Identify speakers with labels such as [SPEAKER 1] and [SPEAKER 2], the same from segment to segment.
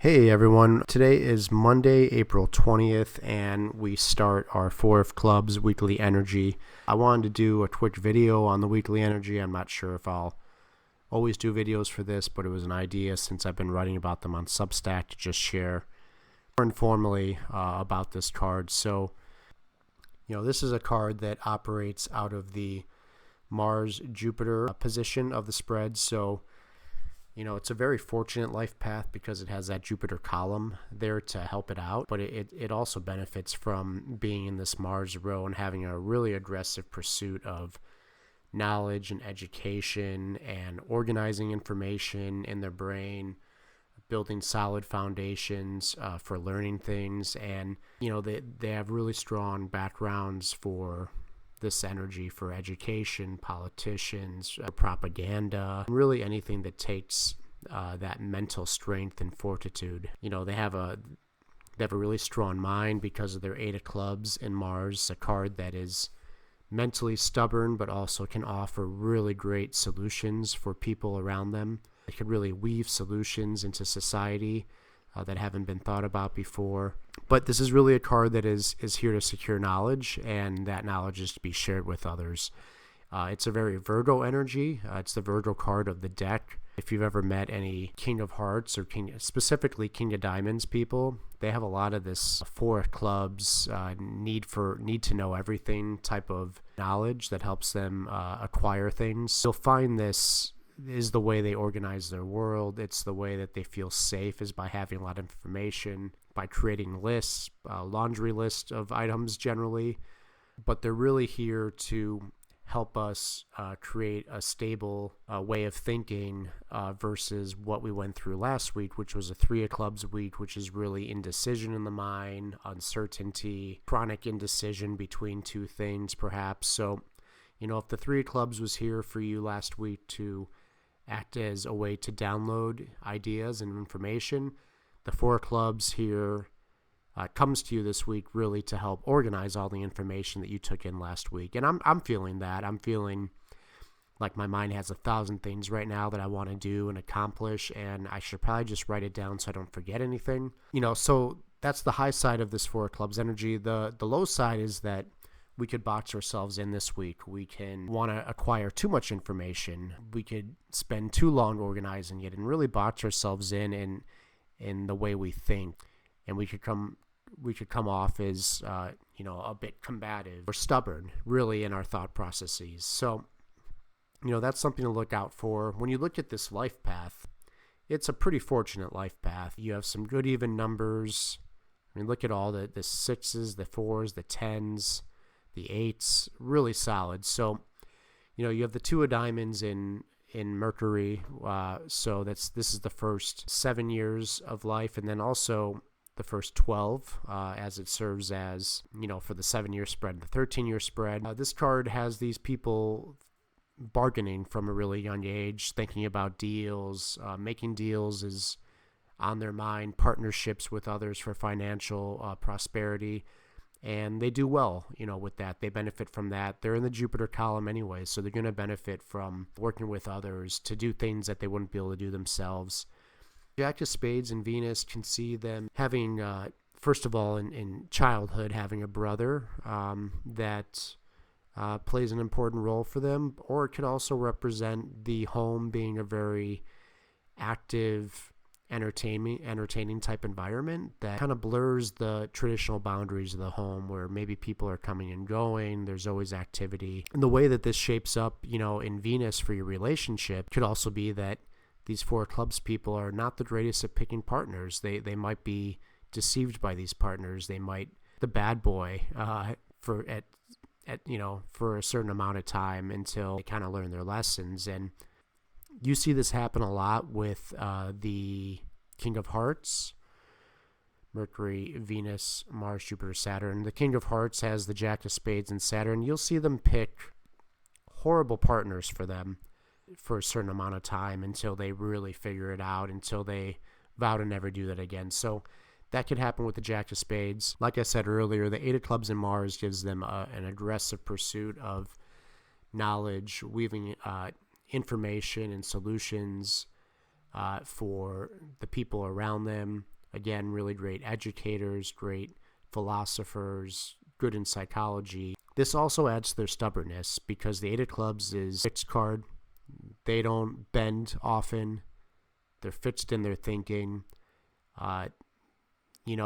[SPEAKER 1] Hey everyone, today is Monday, April 20th, and we start our Four of Clubs weekly energy. I wanted to do a quick video on the weekly energy. I'm not sure if I'll always do videos for this, but it was an idea since I've been writing about them on Substack to just share more informally about this card. So, this is a card that operates out of the Mars-Jupiter position of the spread. So, it's a very fortunate life path because it has that Jupiter column there to help it out, but it also benefits from being in this Mars row and having a really aggressive pursuit of knowledge and education and organizing information in their brain, building solid foundations for learning things. And, they have really strong backgrounds for this energy for education, politicians, propaganda, really anything that takes that mental strength and fortitude. They have a really strong mind because of their Eight of Clubs in Mars, a card that is mentally stubborn but also can offer really great solutions for people around them. It can really weave solutions into society that haven't been thought about before. But this is really a card that is here to secure knowledge, and that knowledge is to be shared with others. It's a very Virgo energy. It's the Virgo card of the deck. If you've ever met any King of Hearts or specifically King of Diamonds people, they have a lot of this Four of Clubs, need to know everything type of knowledge that helps them acquire things. You'll find this is the way they organize their world. It's the way that they feel safe, is by having a lot of information, by creating lists, laundry list of items generally. But they're really here to help us create a stable way of thinking versus what we went through last week, which was a Three of Clubs week, which is really indecision in the mind, uncertainty, chronic indecision between two things perhaps. So, if the Three of Clubs was here for you last week to act as a way to download ideas and information, the Four of Clubs here comes to you this week really to help organize all the information that you took in last week. And I'm feeling that. I'm feeling like my mind has 1,000 things right now that I want to do and accomplish, and I should probably just write it down so I don't forget anything. So that's the high side of this Four of Clubs energy. The low side is that we could box ourselves in this week. We can want to acquire too much information. We could spend too long organizing it and really box ourselves in the way we think. And we could come off as, a bit combative or stubborn, really, in our thought processes. So, that's something to look out for. When you look at this life path, it's a pretty fortunate life path. You have some good even numbers. Look at all the sixes, the fours, the tens, the eights, really solid. So, you have the Two of Diamonds in Mercury. So this is the first 7 years of life, and then also the first 12 as it serves as, for the 7-year spread, the 13-year spread. This card has these people bargaining from a really young age, thinking about deals. Making deals is on their mind, partnerships with others for financial prosperity. And they do well, with that. They benefit from that. They're in the Jupiter column anyway, so they're going to benefit from working with others to do things that they wouldn't be able to do themselves. Jack of Spades and Venus can see them having, first of all, in childhood, having a brother that plays an important role for them, or it could also represent the home being a very active, entertaining type environment that kind of blurs the traditional boundaries of the home, where maybe people are coming and going, there's always activity. And the way that this shapes up, in Venus for your relationship could also be that these Four of Clubs people are not the greatest at picking partners. They might be deceived by these partners. They might the bad boy for a certain amount of time until they kind of learn their lessons. And you see this happen a lot with the King of Hearts, Mercury, Venus, Mars, Jupiter, Saturn. The King of Hearts has the Jack of Spades and Saturn. You'll see them pick horrible partners for them for a certain amount of time until they really figure it out, until they vow to never do that again. So that could happen with the Jack of Spades. Like I said earlier, the Eight of Clubs in Mars gives them an aggressive pursuit of knowledge, weaving information and solutions for the people around them. Again, really great educators, great philosophers, good in psychology. This also adds to their stubbornness because the 8 of clubs is fixed card. They don't bend often. They're fixed in their thinking.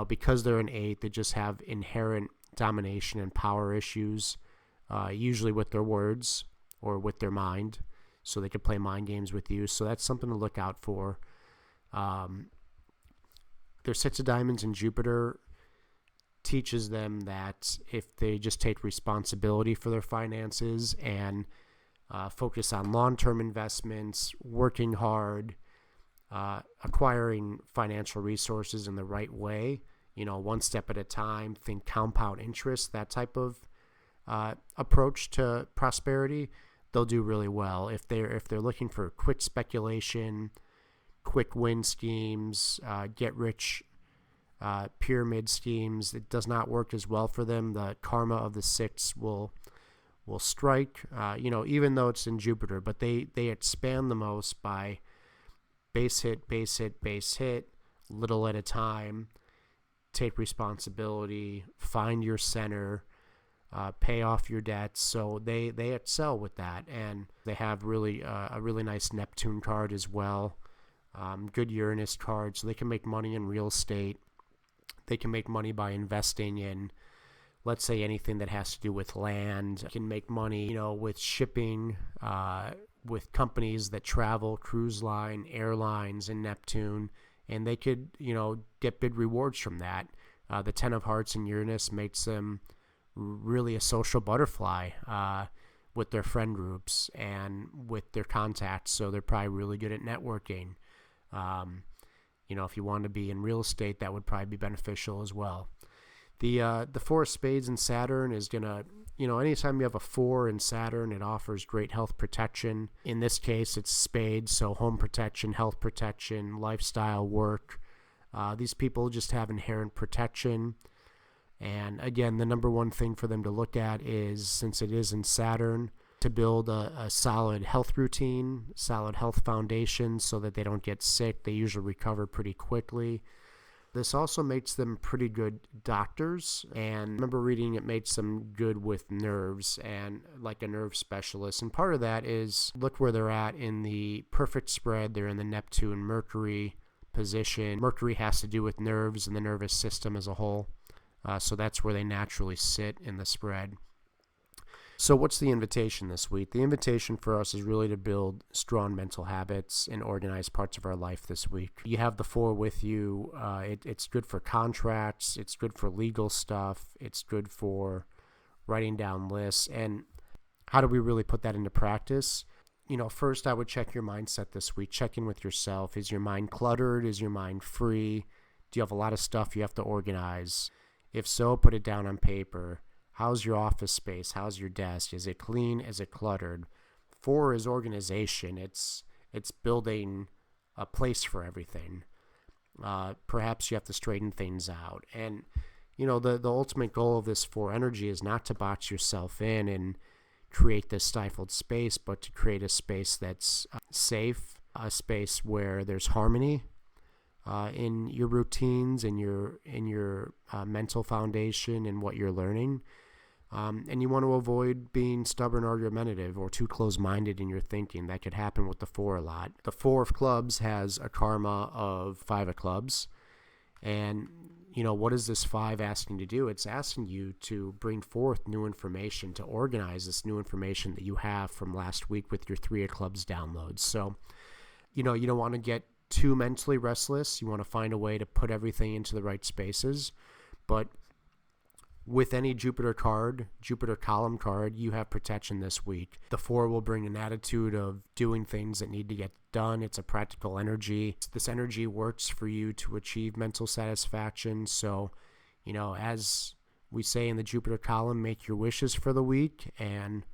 [SPEAKER 1] Because they're an 8, they just have inherent domination and power issues, usually with their words or with their mind, so they can play mind games with you. So that's something to look out for. Their 6 of diamonds in Jupiter teaches them that if they just take responsibility for their finances and focus on long-term investments, working hard, acquiring financial resources in the right way, one step at a time, think compound interest, that type of approach to prosperity, they'll do really well. If they're looking for quick speculation, quick win schemes, get rich pyramid schemes, it does not work as well for them. The karma of the 6 will strike, even though it's in Jupiter, but they expand the most by base hit, base hit, base hit, little at a time, take responsibility, find your center, pay off your debts. So they excel with that, and they have really a really nice Neptune card as well, good Uranus card, so they can make money in real estate. They can make money by investing in, let's say, anything that has to do with land. They can make money, with shipping, with companies that travel, cruise line, airlines in Neptune, and they could, get big rewards from that. The 10 of hearts in Uranus makes them really a social butterfly with their friend groups and with their contacts, so they're probably really good at networking. If you want to be in real estate, that would probably be beneficial as well. The 4 of spades in Saturn is going to, anytime you have a 4 in Saturn, it offers great health protection. In this case, it's spades, so home protection, health protection, lifestyle, work. These people just have inherent protection. And again, the number one thing for them to look at is, since it is in Saturn, to build a solid health routine, solid health foundation so that they don't get sick. They usually recover pretty quickly. This also makes them pretty good doctors, and I remember reading it makes them good with nerves and like a nerve specialist. And part of that is, look where they're at in the perfect spread. They're in the Neptune-Mercury position. Mercury has to do with nerves and the nervous system as a whole, so that's where they naturally sit in the spread. So what's the invitation this week? The invitation for us is really to build strong mental habits and organize parts of our life this week. You have the 4 with you. It's good for contracts. It's good for legal stuff. It's good for writing down lists. And how do we really put that into practice? First I would check your mindset this week. Check in with yourself. Is your mind cluttered? Is your mind free? Do you have a lot of stuff you have to organize? If so, put it down on paper. How's your office space? How's your desk? Is it clean? Is it cluttered? 4 is organization. It's building a place for everything. Perhaps you have to straighten things out. And, the ultimate goal of this 4 energy is not to box yourself in and create this stifled space, but to create a space that's safe, a space where there's harmony in your routines, in your mental foundation and what you're learning. And you want to avoid being stubborn, argumentative, or too close-minded in your thinking. That could happen with the 4 a lot. The 4 of clubs has a karma of 5 of clubs. And, what is this 5 asking to do? It's asking you to bring forth new information, to organize this new information that you have from last week with your 3 of clubs downloads. So, you don't want to get too mentally restless. You want to find a way to put everything into the right spaces. But with any Jupiter card, Jupiter column card, you have protection this week. The 4 will bring an attitude of doing things that need to get done. It's a practical energy. This energy works for you to achieve mental satisfaction. So, as we say in the Jupiter column, make your wishes for the week and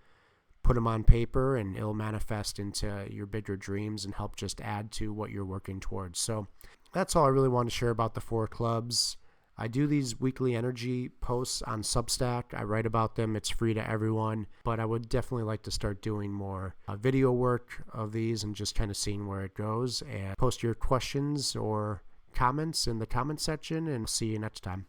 [SPEAKER 1] put them on paper, and it'll manifest into your bigger dreams and help just add to what you're working towards. So that's all I really want to share about the 4 clubs. I do these weekly energy posts on Substack. I write about them. It's free to everyone, but I would definitely like to start doing more video work of these and just kind of seeing where it goes. And post your questions or comments in the comment section, and see you next time.